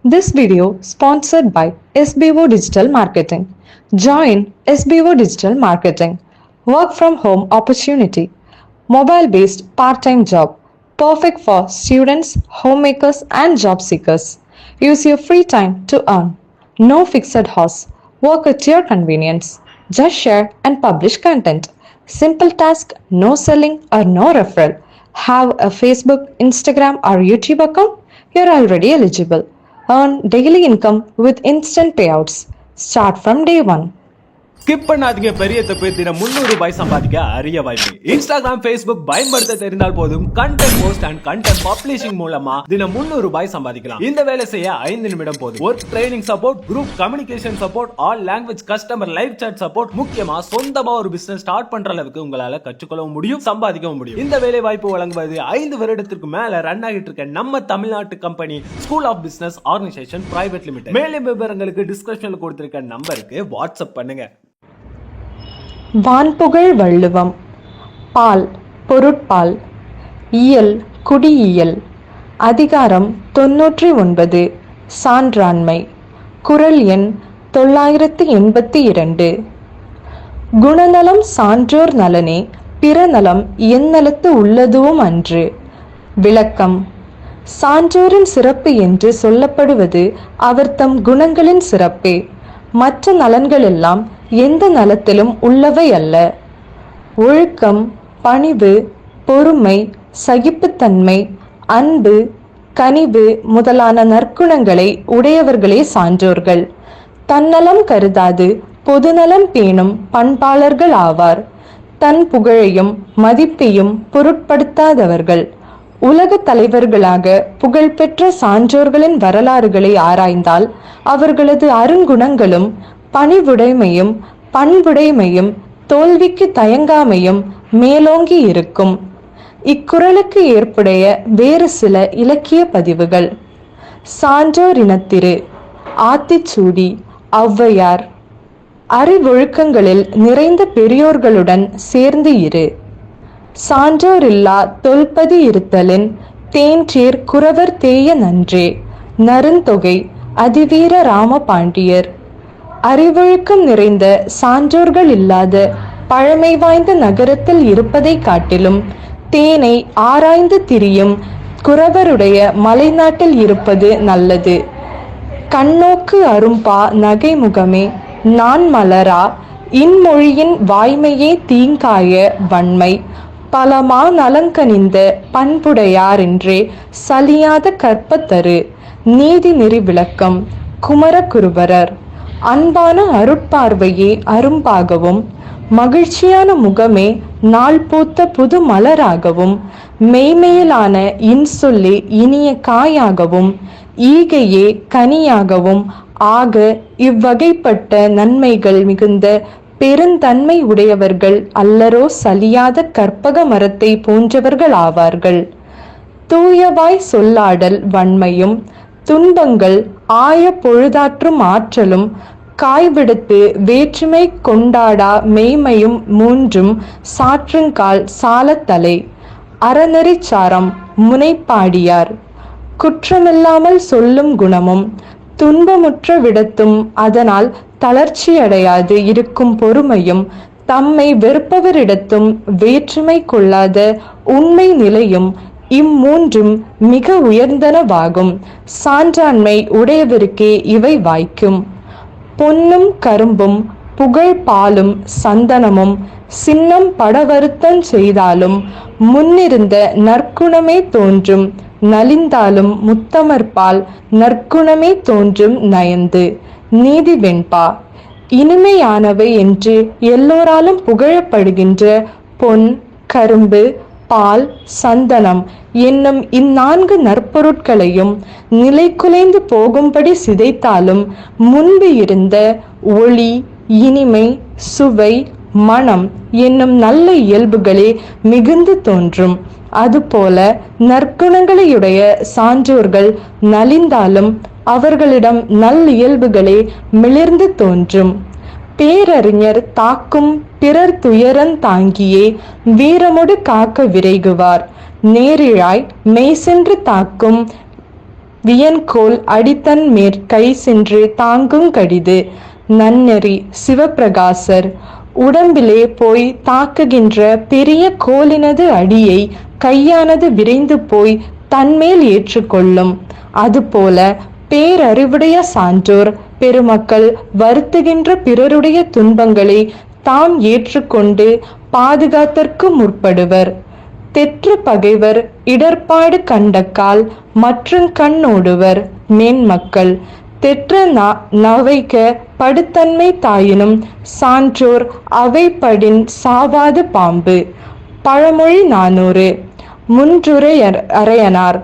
This video sponsored by SBO Digital Marketing. Join SBO Digital Marketing. Work from home opportunity. Mobile based part-time job. Perfect for students, homemakers and job seekers. Use your free time to earn. No fixed hours. Work at your convenience. Just share and publish content. Simple task, no selling or no referral. Have a Facebook, Instagram or YouTube account? You're already eligible. Earn daily income with instant payouts. Start from day one. Skip பண்ணாதீங்க, பெரிய தப்பு. தினம் 300 ரூபாய் சம்பாதிக்க அரிய வாய்ப்பு. Instagram, Facebook பயன்படுத்த தெரிந்தால் போதும். Content post and content publishing மூலமா தினம் 300 ரூபாய் சம்பாதிக்கலாம். இந்த வேலை செய்ய 5 நிமிடம் போதும். Work training support, group communication support, all language customer live chat support, முக்கியமா சொந்தமா ஒரு பிசினஸ் ஸ்டார்ட் பண்ற அளவுக்கு உங்களால கற்றுக்கொள்ளவும் முடியும், சம்பாதிக்கவும் முடியும். இந்த வேலை வாய்ப்பு வழங்குவது 5 வருடத்திற்கு மேல ரன் ஆகிட்டு இருக்க நம்ம தமிழ்நாட்டு company school of business organisation private limited. மேலும் விவரங்களுக்கு டிஸ்கிரிப்ஷன்ல கொடுத்திருக்க நம்பருக்கு வாட்ஸ்அப் பண்ணுங்க. வான்புகழ் வள்ளுவம். பால் பொருட்பால். இயல் குடியியல். அதிகாரம் 99. சான்றாண்மை. குறள் எண் 982. குணநலம் சான்றோர் நலனே, பிறநலம் எந்நலத்து உள்ளதுவும் அன்று. விளக்கம். சான்றோரின் சிறப்பு என்று சொல்லப்படுவது அவர் தம் குணங்களின் சிறப்பே. மற்ற நலன்கள் எல்லாம் எந்த நலத்திலும் உள்ளவை அல்ல. ஒழுக்கம், பணிவு, பொறுமை, சகிப்புத்தன்மை, அன்பு, கனிவு முதலான நற்குணங்களை உடையவர்களே சான்றோர்கள். தன்னலம் கருதாது பொதுநலம் பேணும் பண்பாளர்கள் ஆவார். தன் புகழையும் மதிப்பையும் பொருட்படுத்தாதவர்கள். உலக தலைவர்களாக புகழ்பெற்ற சான்றோர்களின் வரலாறுகளை ஆராய்ந்தால் அவர்களது அருங்குணங்களும் பணிவுடைமையும் பண்புடைமையும் தோல்விக்கு தயங்காமையும் மேலோங்கி இருக்கும். இக்குறளுக்கு ஏற்புடைய வேறு சில இலக்கிய பதிவுகள். சான்றோர் இனத்திரு. ஆத்திச்சூடி. ஔவையார். அறிவொழுக்கங்களில் நிறைந்த பெரியோர்களுடன் சேர்ந்து இரு. சான்றோர் இல்லா தொல்பதி இருத்தலின் தேன்றீர் குறவர் தேய நன்றே. நருந்தொகை. அதிவீர ராமபாண்டியர். அறிவொழுக்கம் நிறைந்த சான்றோர்கள் இல்லாத பழமை வாய்ந்த நகரத்தில் இருப்பதை காட்டிலும் தேனை ஆராய்ந்து திரியும் குறவருடைய மலைநாட்டில் இருப்பது நல்லது. கண்ணோக்கு அரும்பா நகைமுகமே நான் மலரா இன்மொழியின் வாய்மையே தீங்காய வன்மை பலமா நலங்கனிந்த பண்புடையார் என்றே சலியாத கற்பத்தரு. நீதி நெறி விளக்கம். குமரகுருபரர். அன்பான அருட்பார்வையே அரும்பாகவும் மகிழ்ச்சியான முகமே நாள் பூத்த புது மலராகவும் மெய்மையிலான இன்சொல்லே இனிய காயாகவும் ஈகையே கனியாகவும் ஆக இவ்வகைப்பட்ட நன்மைகள் மிகுந்த பெருந்தன்மை உடையவர்கள் அல்லரோ சலியாத கற்பக மரத்தை போன்றவர்கள் ஆவார்கள். தூயவாய் சொல்லாடல் வன்மையும் துன்பங்கள் ஆய பொழுதாற்றும் ஆற்றலும் காய்விடுத்து வேற்றுமை கொண்டாடா மெய்மையும் மூன்றும் சாற்றுங்கால் சாலத்தலை. அறநெறிச்சாரம். முனைப்பாடியார். குற்றமில்லாமல் சொல்லும் குணமும் துன்பமுற்ற விடத்தும் அதனால் தளர்ச்சியடையாது இருக்கும் பொறுமையும் தம்மை வெறுப்பவரிடத்தும் வேற்றுமை கொள்ளாத உண்மை நிலையும் இம்மூன்றும் மிக உயர்ந்தனவாகும். சான்றாண்மை உடையவருக்கே இவை வாய்க்கும். பொன்னும் கரும்பும் புகழ் பாலும் சந்தனமும் சின்னம் படவருத்தம் செய்தாலும் முன்னிருந்த நற்குணமே தோன்றும் நலிந்தாலும் முத்தமர்பால் நற்குணமே தோன்றும் நயந்து. நீதி வெண்பா. இனிமையானவை என்று எல்லோராலும் புகழப்படுகின்ற பொன், கரும்பு, பால், சந்தனம் என்னும் இந்நான்கு நற்பொருட்களையும் நிலை குலைந்து போகும்படி சிதைத்தாலும் முன்பு இருந்த ஒளி, இனிமை, சுவை, மனம் என்னும் நல்ல இயல்புகளே மிகுந்து தோன்றும். அதுபோல நற்குணங்களையுடைய சான்றோர்கள் நலிந்தாலும் அவர்களிடம் நல்லியல்புகளே மிளிர்ந்து தோன்றும். பேரறிஞர் தாக்கும் பிறர் துயரன் தாங்கியே வீரமொடு காக்க விரைகுவார். நேரிழாய் மெய் சென்று தாக்கும் வியன்கோல் அடித்தன் மேற்கை சென்று தாங்கும் கடிது. நன்னெறி சிவப்பிரகாசர் உடம்பிலே போய் தாக்குகின்ற பெரிய கோலினது அடியை கையானது விரைந்து போய் தன்மேல் ஏற்றுக்கொள்ளும். அதுபோல பேரறிவுடைய சான்றோர் பெருமக்கள் வருத்துகின்ற பிறருடைய துன்பங்களை தாம் ஏற்றுக்கொண்டு பாதுகாத்தற்கு முற்படுவர். தெற்று பகைவர் இடர்பாடு கண்டக்கால் மற்றும் கண்ணோடுவர் மேன்மக்கள். தெற்ற நவைக்க படுத்தன்மை தாயினும் சான்றோர் அவைப்படின் சாவாது பாம்பு. பழமொழி 400. முன்றுரையறையனார்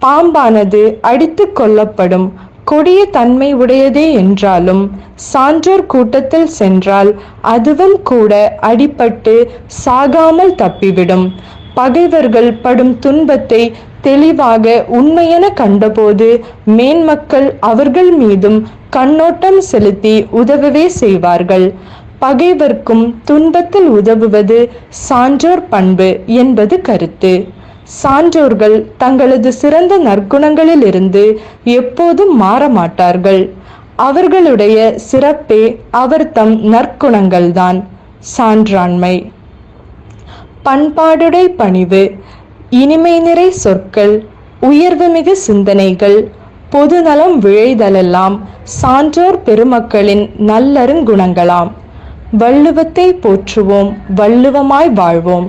பாம்பானது அடித்து கொள்ளப்படும் கொடிய தன்மை உடையதே என்றாலும் சான்றோர் கூட்டத்தில் சென்றால் அதுவும் கூட அடிபட்டு சாகாமல் தப்பிவிடும். பகைவர்கள் படும் துன்பத்தை தெளிவாக உண்மையென கண்டபோது மேன்மக்கள் அவர்கள் மீதும் கண்ணோட்டம் செலுத்தி உதவவே செய்வார்கள். பகைவர்க்கும் துன்பத்தில் உதவுவது சான்றோர் பண்பு என்பது கருத்து. சான்றோர்கள் தங்களது சிறந்த நற்குணங்களிலிருந்து எப்போதும் மாறமாட்டார்கள். அவர்களுடைய சிறப்பே அவர் தம் நற்குணங்கள்தான். சான்றாண்மை. பண்பாடுடை பணிவு, இனிமை நிறை சொற்கள், உயர்வுமிகு சிந்தனைகள், பொதுநலம் விழைதலெல்லாம் சான்றோர் பெருமக்களின் நல்லருங்குணங்களாம். வள்ளுவத்தை போற்றுவோம், வள்ளுவமாய் வாழ்வோம்.